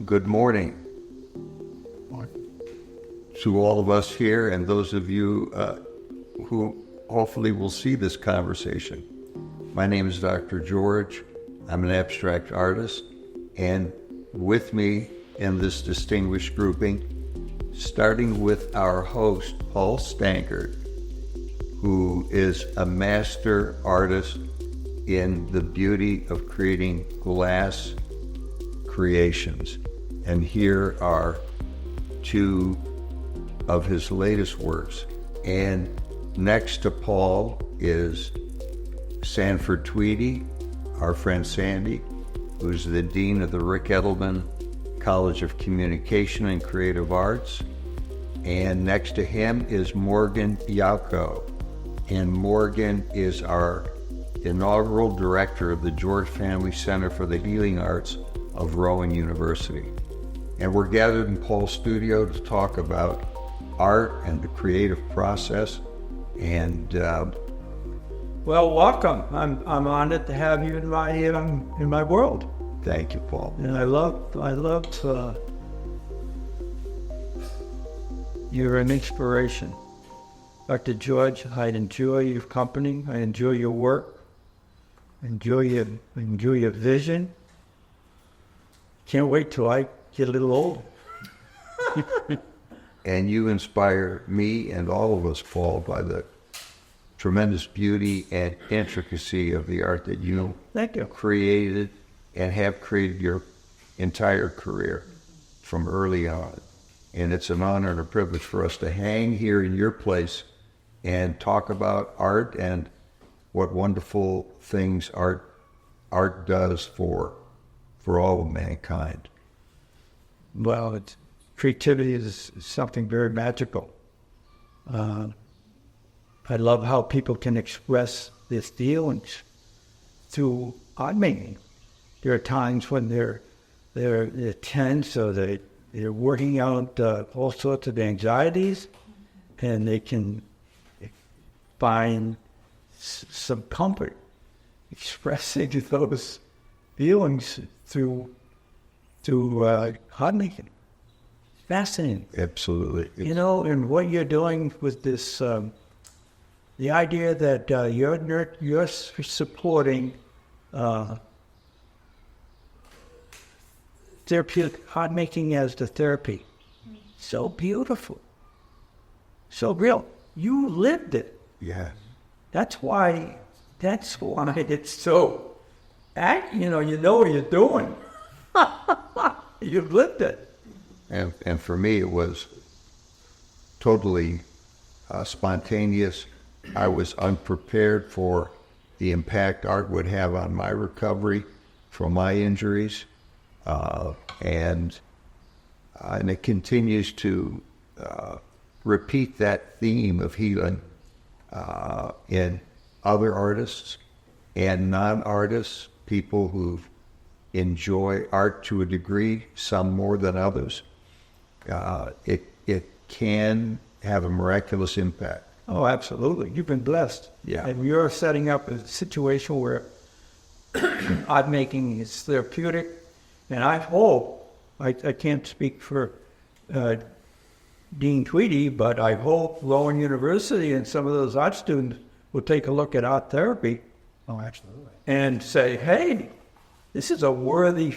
good morning to all of us here and those of you who hopefully will see this conversation. My name is Dr. George. I'm an abstract artist, and with me in this distinguished grouping, starting with our host, Paul Stankard, who is a master artist in the beauty of creating glass creations. And here are two of his latest works. And next to Paul is Sanford Tweedy, our friend Sandy, who's the Dean of the Rick Edelman College of Communication and Creative Arts. And next to him is Morgan Yauco. And Morgan is our inaugural director of the George Family Center for the Healing Arts of Rowan University. And we're gathered in Paul's studio to talk about art and the creative process. And well, welcome. I'm honored to have you in my world. Thank you, Paul. And I love. You're an inspiration, Dr. George. I enjoy your company. I enjoy your work. Enjoy your vision. Can't wait till I get a little older. And you inspire me and all of us, Paul, by the tremendous beauty and intricacy of the art that you Thank you. created and have created your entire career from early on. And it's an honor and a privilege for us to hang here in your place and talk about art and what wonderful things art does for all of mankind. Well, creativity is something very magical. I love how people can express their feelings through art making. There are times when they're tense or they're working out all sorts of anxieties, and they can find some comfort expressing those feelings through art making. Fascinating. Absolutely. You know, and what you're doing with this, the idea that you're supporting therapeutic art making as the therapy. So beautiful. So real. You lived it. Yeah. That's why it's so, you know what you're doing. You've lived it. And for me, it was totally spontaneous. I was unprepared for the impact art would have on my recovery from my injuries. And it continues to repeat that theme of healing in other artists and non-artists, people who enjoy art to a degree, some more than others. It can have a miraculous impact. Oh, absolutely. You've been blessed. Yeah. And you're setting up a situation where art making is therapeutic. And I hope, I can't speak for Dean Tweedy, but I hope Rowan University and some of those art students will take a look at art therapy. Oh, absolutely. And say, hey, this is a worthy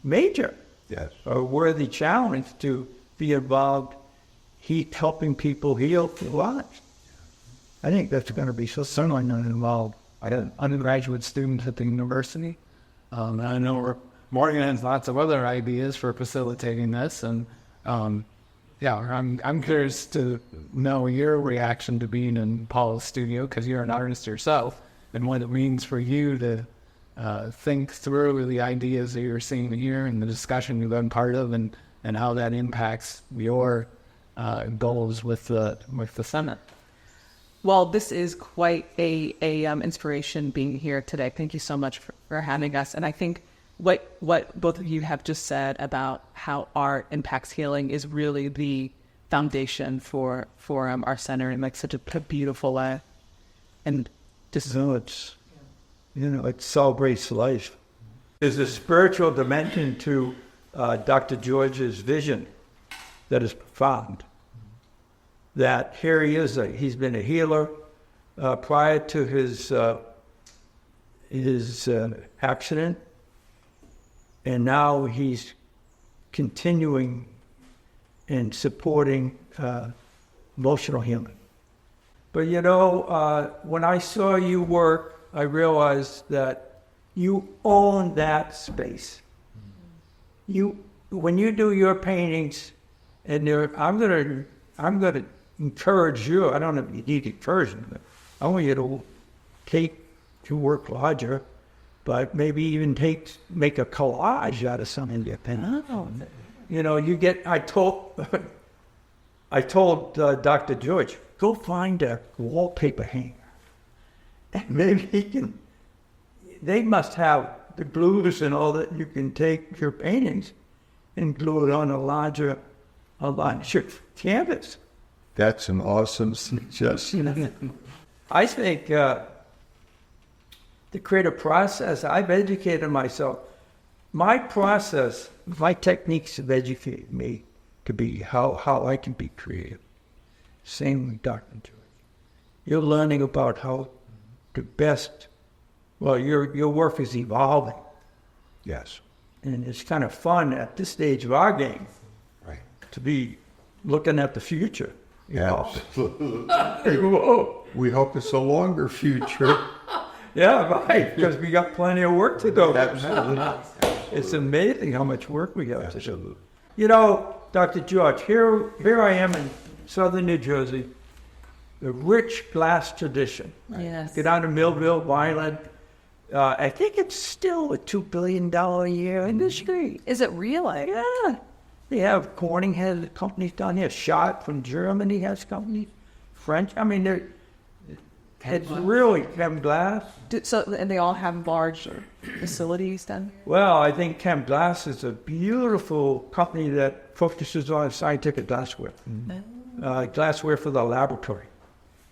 major. Yes. A worthy challenge to be involved, helping people heal their lives. I think that's going to be certainly not involved. I had undergraduate students at the university. I know Morgan has lots of other ideas for facilitating this, and I'm curious to know your reaction to being in Paul's studio, because you're an artist yourself, and what it means for you to think through the ideas that you're seeing here and the discussion you've been part of, and how that impacts your goals with the Senate. Well, this is quite a inspiration being here today. Thank you so much for having us. And I think what both of you have just said about how art impacts healing is really the foundation for our center in like such a beautiful way. And just it celebrates life. There's a spiritual dimension to Dr. George's vision that is profound. That here he is, he's been a healer prior to his accident, and now he's continuing and supporting emotional healing. But when I saw you work, I realized that you own that space. When you do your paintings, and I'm gonna encourage you. I don't know if you need encouragement. But I want you to take your work larger, but maybe even make a collage out of something you're painting. Oh. I told Dr. George, go find a wallpaper hanger. And maybe he can, they must have the glues and all that. You can take your paintings and glue it on a larger canvas. That's an awesome suggestion. I think the creative process, I've educated myself. My process, my techniques have educated me to be how I can be creative. Same with Dr. George. You're learning about how to best, your work is evolving. Yes. And it's kind of fun at this stage of our game Right. to be looking at the future. Absolutely. Whoa. We hope it's a longer future. Yeah, right, because we got plenty of work to do. Absolutely. It's amazing how much work we have to do. Absolutely. Dr. George, here I am in southern New Jersey, the rich glass tradition. Yes. Get down to Millville, Vineland. I think it's still a $2 billion a year industry. Is it really? Yeah. They have Corning has companies down here. Schott from Germany has companies. French. I mean, it's really Chem Glass. And they all have large facilities then? Well, I think Chem Glass is a beautiful company that focuses on scientific glassware. Glassware for the laboratory.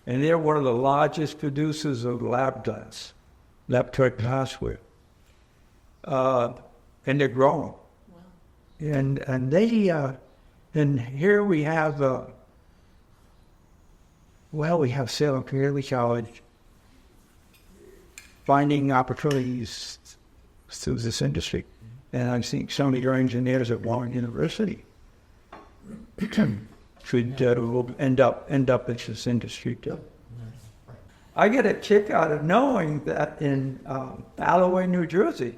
And they're one of the largest producers of laboratory glassware. And they're growing. And here we have we have Salem Community College finding opportunities through this industry. And I'm seeing some of your engineers at Warren University will end up in this industry too. I get a kick out of knowing that in Alloway, New Jersey,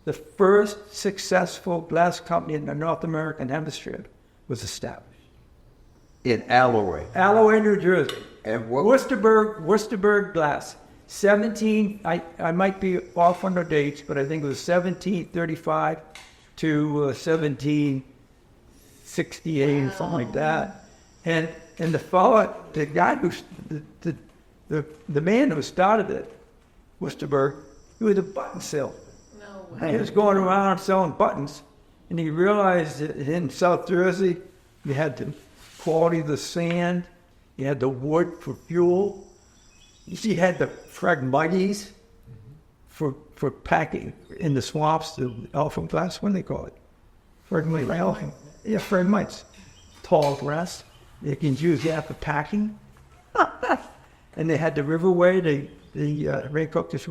the first successful glass company in the North American hemisphere was established. In Alloway. Alloway, New Jersey. And what? Worcesterburg Glass. I might be off on the dates, but I think it was 1735 to 1768, something like that. And the guy the man who started it, Worcesterburg, he was a button salesman. He was going around selling buttons, and he realized that in South Jersey, you had the quality of the sand, you had the wood for fuel, you had the phragmites for packing in the swamps, the elephant glass, what do they call it? Phragmites. Yeah, phragmites. Tall grass. They can use that for packing. And they had the riverway, the raincoat fish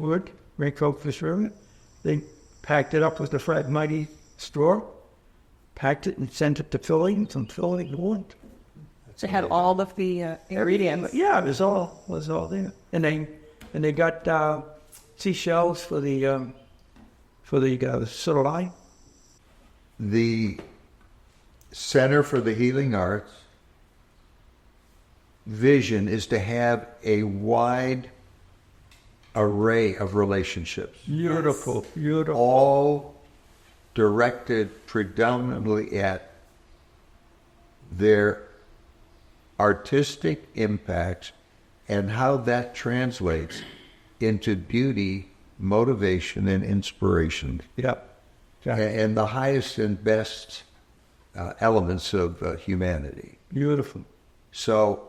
river. They packed it up with the phragmite straw, packed it and sent it to Philly, and some Philly wood. They had all of the ingredients. Yeah, it was all there. And they got seashells for the soda. The Center for the Healing Arts vision is to have a wide array of relationships. Beautiful, beautiful. All directed predominantly at their artistic impact and how that translates into beauty, motivation, and inspiration. Yep. And the highest and best elements of humanity. Beautiful. So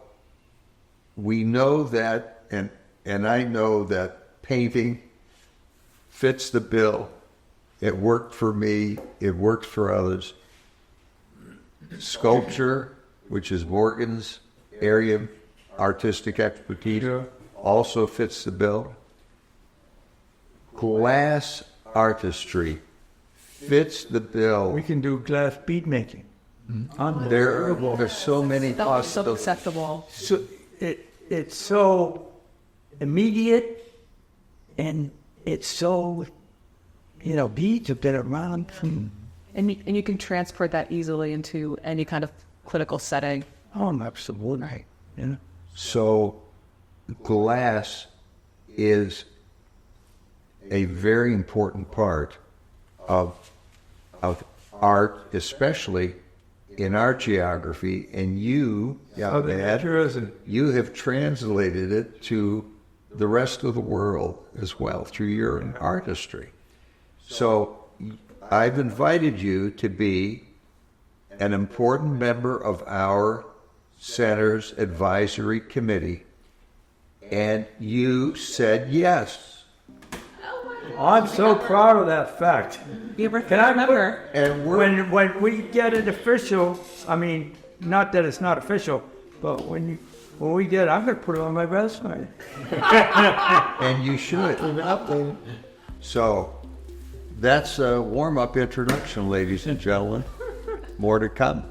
we know that, and I know that painting fits the bill It worked for me. It works for others. Sculpture, which is Morgan's area of artistic expertise, also fits the bill. Glass artistry fits the bill. We can do glass bead making. There's so many That was so possibilities. acceptable. So it's so immediate, and it's so, beads have been around. And you can transport that easily into any kind of clinical setting. Oh, absolutely. So glass is a very important part of art, especially in our geography, and you, Ed, Sure isn't. you have translated it to the rest of the world as well through your artistry. So I've invited you to be an important member of our center's advisory committee, and you said yes. I'm so proud of that fact. You Can I remember? And we're When we get it official, I mean, not that it's not official, but when we get it, I'm going to put it on my resume. and you should. So that's a warm-up introduction, ladies and gentlemen. More to come.